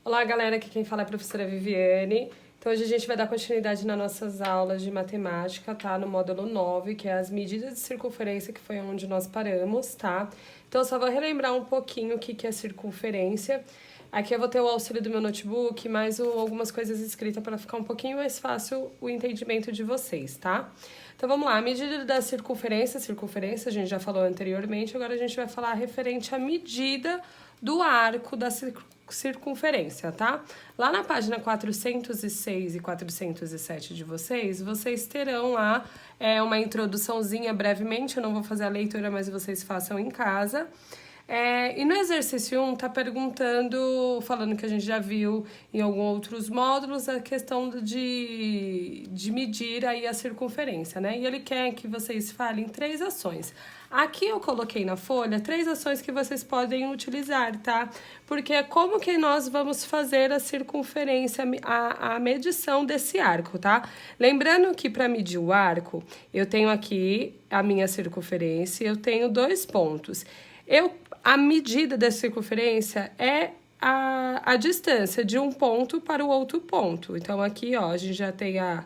Olá, galera, aqui quem fala é a professora Viviane. Então, hoje a gente vai dar continuidade nas nossas aulas de matemática, tá? No módulo 9, que é as medidas de circunferência, que foi onde nós paramos, tá? Então, eu só vou relembrar um pouquinho o que é circunferência. Aqui eu vou ter o auxílio do meu notebook, mais algumas coisas escritas para ficar um pouquinho mais fácil o entendimento de vocês, tá? Então, vamos lá. A medida da circunferência a gente já falou anteriormente, agora a gente vai falar referente à medida do arco da circunferência, tá? Lá na página 406 e 407 de vocês terão lá uma introduçãozinha brevemente, eu não vou fazer a leitura, mas vocês façam em casa. E no exercício 1 tá perguntando, falando que a gente já viu em alguns outros módulos, a questão de medir aí a circunferência, né? E ele quer que vocês falem 3 ações. Aqui eu coloquei na folha 3 ações que vocês podem utilizar, tá? Porque é como que nós vamos fazer a circunferência, a medição desse arco, tá? Lembrando que para medir o arco, eu tenho aqui a minha circunferência, eu tenho 2 pontos. A medida da circunferência é a distância de um ponto para o outro ponto. Então, aqui, ó, a gente já tem a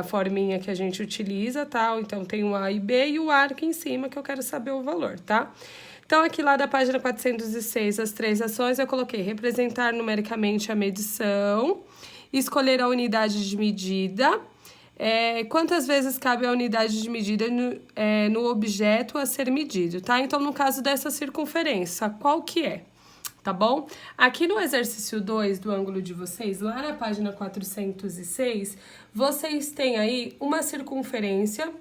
forminha que a gente utiliza, tá? Então, tem o A e B e o arco em cima, que eu quero saber o valor, tá? Então, aqui lá da página 406, as 3 ações, eu coloquei representar numericamente a medição, escolher a unidade de medida. Quantas vezes cabe a unidade de medida no objeto a ser medido, tá? Então, no caso dessa circunferência, qual que é? Tá bom? Aqui no exercício 2 do ângulo de vocês, lá na página 406, vocês têm aí uma circunferência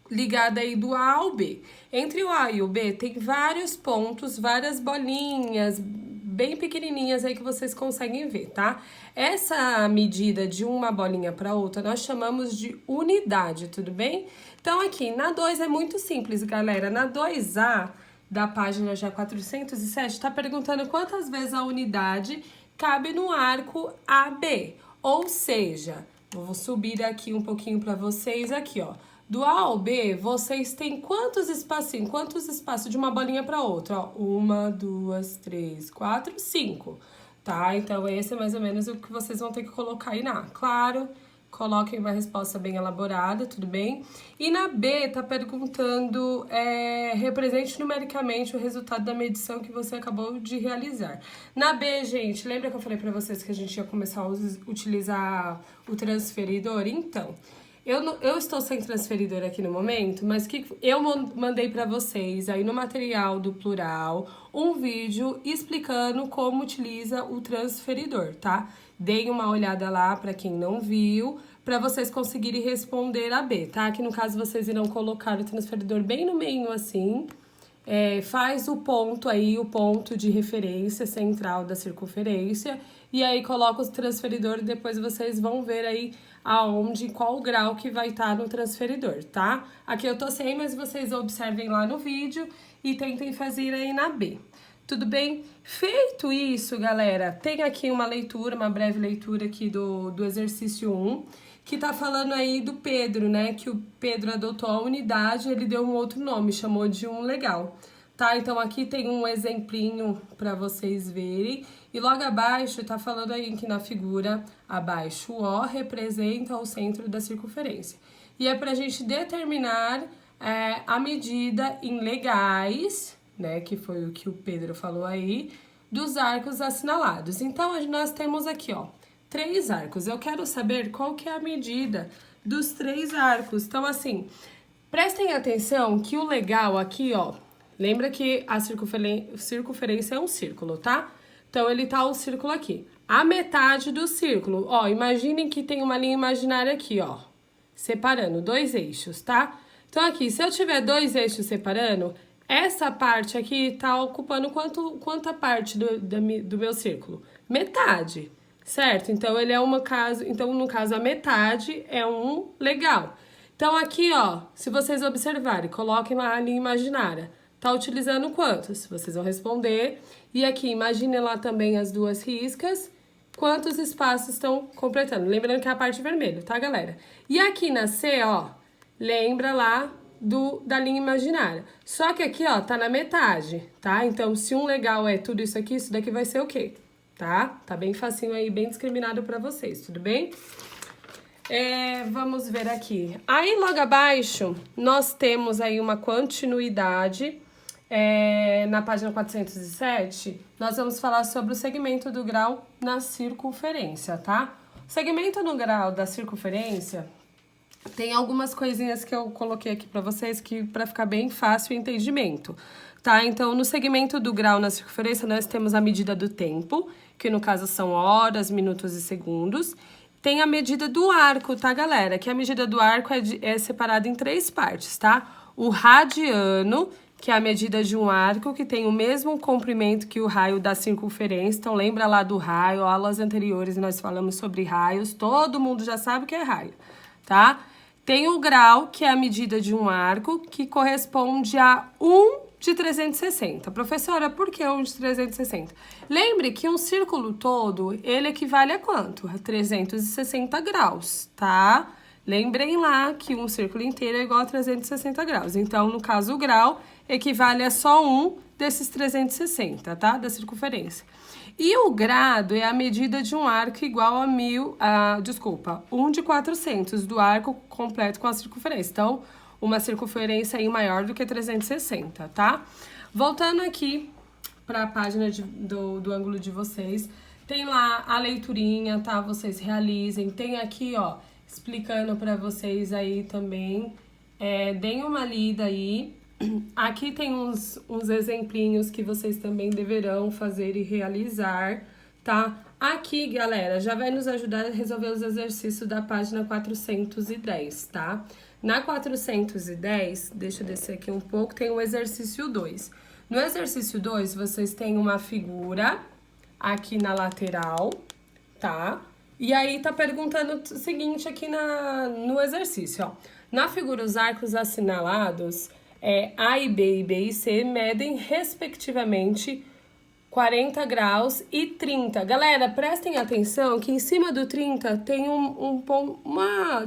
ligada aí do A ao B. Entre o A e o B tem vários pontos, várias bolinhas bem pequenininhas aí que vocês conseguem ver, tá? Essa medida de uma bolinha para outra nós chamamos de unidade, tudo bem? Então aqui na 2 é muito simples, galera. Na 2A da página já 407 tá perguntando quantas vezes a unidade cabe no arco AB. Ou seja, vou subir aqui um pouquinho para vocês aqui, ó. Do A ao B, vocês têm quantos espaços de uma bolinha para outra? Ó, 1, 2, 3, 4, 5, tá? Então, esse é mais ou menos o que vocês vão ter que colocar aí na A. Claro, coloquem uma resposta bem elaborada, tudo bem? E na B, tá perguntando, represente numericamente o resultado da medição que você acabou de realizar. Na B, gente, lembra que eu falei para vocês que a gente ia começar a utilizar o transferidor? Então, eu estou sem transferidor aqui no momento, mas que eu mandei para vocês aí no material do plural um vídeo explicando como utiliza o transferidor, tá? Deem uma olhada lá para quem não viu, para vocês conseguirem responder a B, tá? Que no caso vocês irão colocar o transferidor bem no meio assim. Faz o ponto aí, o ponto de referência central da circunferência, e aí coloca o transferidor e depois vocês vão ver aí qual grau que vai estar no transferidor, tá? Aqui eu tô sem, mas vocês observem lá no vídeo e tentem fazer aí na B. Tudo bem? Feito isso, galera, tem aqui uma breve leitura aqui do exercício 1, que tá falando aí do Pedro, né? Que o Pedro adotou a unidade, ele deu um outro nome, chamou de legal, tá? Então, aqui tem um exemplinho para vocês verem. E logo abaixo, tá falando aí que na figura abaixo, o O representa o centro da circunferência. E é pra gente determinar a medida em legais, né? Que foi o que o Pedro falou aí, dos arcos assinalados. Então, nós temos aqui, ó, 3 arcos. Eu quero saber qual que é a medida dos 3 arcos. Então, assim, prestem atenção que o legal aqui, ó, lembra que a circunferência é um círculo, tá? Então, ele tá um círculo aqui. A metade do círculo, ó, imaginem que tem uma linha imaginária aqui, ó, separando 2 eixos, tá? Então, aqui, se eu tiver 2 eixos separando, essa parte aqui tá ocupando quanta parte do meu círculo? Metade. Certo? Então, no caso, a metade é legal. Então, aqui, ó, se vocês observarem, coloquem lá a linha imaginária. Tá utilizando quantos? Vocês vão responder. E aqui, imagine lá também as 2 riscas. Quantos espaços estão completando? Lembrando que é a parte vermelha, tá, galera? E aqui na C, ó, lembra lá da linha imaginária. Só que aqui, ó, tá na metade, tá? Então, se um legal é tudo isso aqui, isso daqui vai ser o quê? Tá? Tá bem facinho aí, bem discriminado pra vocês, tudo bem? Vamos ver aqui. Aí, logo abaixo, nós temos aí uma continuidade. Na página 407, nós vamos falar sobre o segmento do grau na circunferência, tá? O segmento no grau da circunferência tem algumas coisinhas que eu coloquei aqui para vocês que para ficar bem fácil o entendimento, tá? Então, no segmento do grau na circunferência, nós temos a medida do tempo, que no caso são horas, minutos e segundos. Tem a medida do arco, tá, galera? Que a medida do arco é separada em 3 partes, tá? O radiano, que é a medida de um arco que tem o mesmo comprimento que o raio da circunferência. Então, lembra lá do raio, aulas anteriores nós falamos sobre raios, todo mundo já sabe o que é raio, tá? Tem o grau, que é a medida de um arco, que corresponde a 1 de 360. Professora, por que 1 de 360? Lembre que um círculo todo, ele equivale a quanto? A 360 graus, tá? Lembrem lá que um círculo inteiro é igual a 360 graus. Então, no caso, o grau equivale a só um desses 360, tá? Da circunferência. E o grado é a medida de um arco igual a 1 de 400 do arco completo com a circunferência. Então, uma circunferência aí maior do que 360, tá? Voltando aqui para a página do ângulo de vocês, tem lá a leiturinha, tá? Vocês realizem. Tem aqui, ó, explicando para vocês aí também. Deem uma lida aí. Aqui tem uns exemplinhos que vocês também deverão fazer e realizar, tá? Aqui, galera, já vai nos ajudar a resolver os exercícios da página 410, tá? Na 410, deixa eu descer aqui um pouco, tem o exercício 2. No exercício 2, vocês têm uma figura aqui na lateral, tá? E aí, tá perguntando o seguinte aqui no exercício, ó. Na figura, os arcos assinalados... A e B e C medem, respectivamente, 40 graus e 30. Galera, prestem atenção que em cima do 30 tem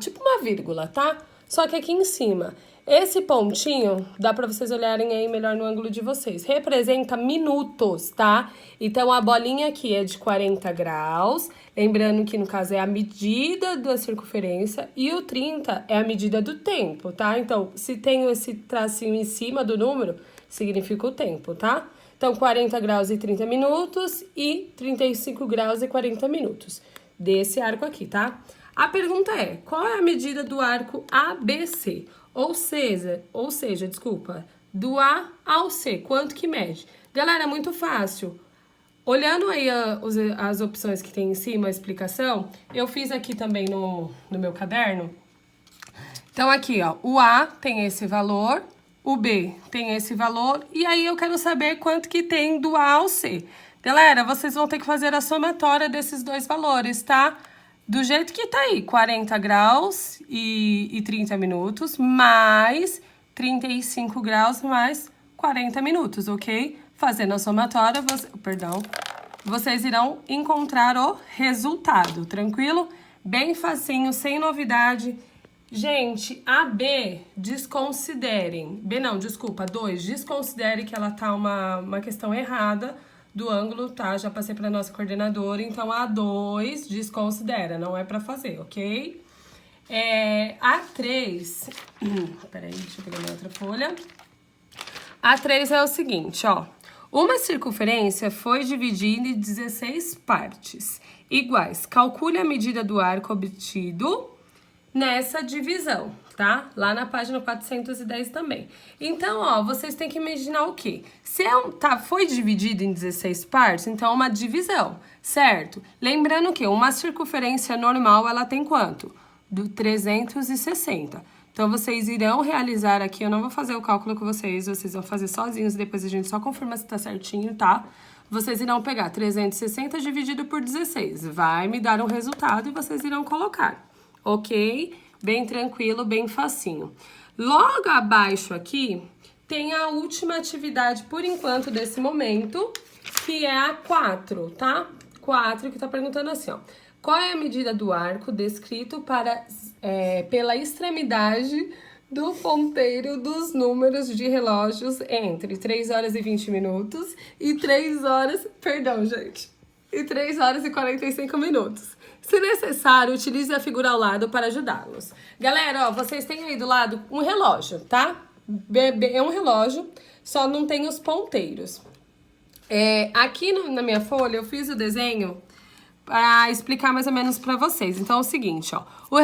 tipo uma vírgula, tá? Só que aqui em cima, esse pontinho, dá pra vocês olharem aí melhor no ângulo de vocês, representa minutos, tá? Então, a bolinha aqui é de 40 graus, lembrando que no caso é a medida da circunferência e o 30 é a medida do tempo, tá? Então, se tem esse tracinho em cima do número, significa o tempo, tá? Então, 40 graus e 30 minutos e 35 graus e 40 minutos desse arco aqui, tá? A pergunta é, qual é a medida do arco ABC? Ou seja, desculpa, do A ao C, quanto que mede? Galera, é muito fácil. Olhando aí as opções que tem em cima, a explicação, eu fiz aqui também no meu caderno. Então, aqui, ó, o A tem esse valor, o B tem esse valor, e aí eu quero saber quanto que tem do A ao C. Galera, vocês vão ter que fazer a somatória desses dois valores, tá? Do jeito que tá aí, 40 graus e 30 minutos, mais 35 graus, mais 40 minutos, ok? Fazendo a somatória, vocês irão encontrar o resultado, tranquilo? Bem facinho, sem novidade. Gente, a B, desconsiderem. B não, desculpa, 2, desconsidere que ela tá uma questão errada do ângulo, tá? Já passei para nossa coordenadora, então a 2 desconsidera, não é para fazer, ok? A 3, peraí, deixa eu pegar minha outra folha. A 3 é o seguinte, ó. Uma circunferência foi dividida em 16 partes iguais. Calcule a medida do arco obtido nessa divisão, tá? Lá na página 410 também. Então, ó, vocês têm que imaginar o quê? Se foi dividido em 16 partes, então é uma divisão, certo? Lembrando que uma circunferência normal, ela tem quanto? Do 360. Então, vocês irão realizar aqui, eu não vou fazer o cálculo com vocês vão fazer sozinhos, depois a gente só confirma se tá certinho, tá? Vocês irão pegar 360 dividido por 16, vai me dar um resultado e vocês irão colocar, ok? Bem tranquilo, bem facinho. Logo abaixo aqui, tem a última atividade, por enquanto, desse momento, que é a 4, tá? 4, que tá perguntando assim, ó. Qual é a medida do arco descrito pela extremidade do ponteiro dos números de relógios entre 3 horas e 20 minutos e 3 horas... Perdão, gente. E 3 horas e 45 minutos. Se necessário, utilize a figura ao lado para ajudá-los. Galera, ó, vocês têm aí do lado um relógio, tá? É um relógio, só não tem os ponteiros. Aqui na minha folha eu fiz o desenho para explicar mais ou menos para vocês. Então é o seguinte, ó. O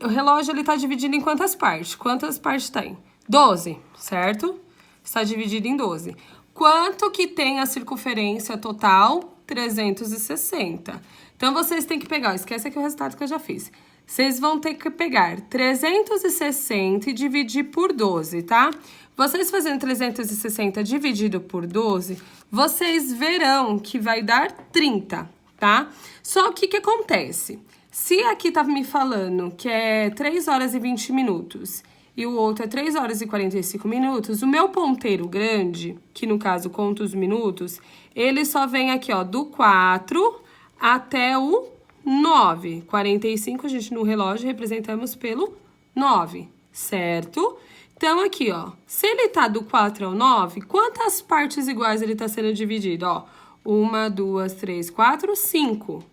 relógio ele tá dividido em quantas partes? Quantas partes tem? 12, certo? Está dividido em 12. Quanto que tem a circunferência total? 360. Então, vocês têm que pegar, esquece aqui o resultado que eu já fiz. Vocês vão ter que pegar 360 e dividir por 12, tá? Vocês fazendo 360 dividido por 12, vocês verão que vai dar 30, tá? Só que o que acontece? Se aqui tá me falando que é 3 horas e 20 minutos e o outro é 3 horas e 45 minutos, o meu ponteiro grande, que no caso conta os minutos, ele só vem aqui, ó, do 4 até o 9. 45, a gente no relógio representamos pelo 9, certo? Então, aqui, ó, se ele tá do 4 ao 9, quantas partes iguais ele tá sendo dividido? Ó, 1, 2, 3, 4, 5,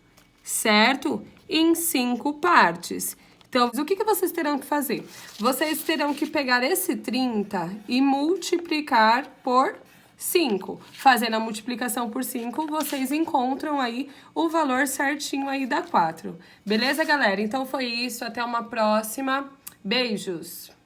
certo? Em 5 partes. Então, o que vocês terão que fazer? Vocês terão que pegar esse 30 e multiplicar por 5. Fazendo a multiplicação por 5, vocês encontram aí o valor certinho aí da 4. Beleza, galera? Então, foi isso. Até uma próxima. Beijos!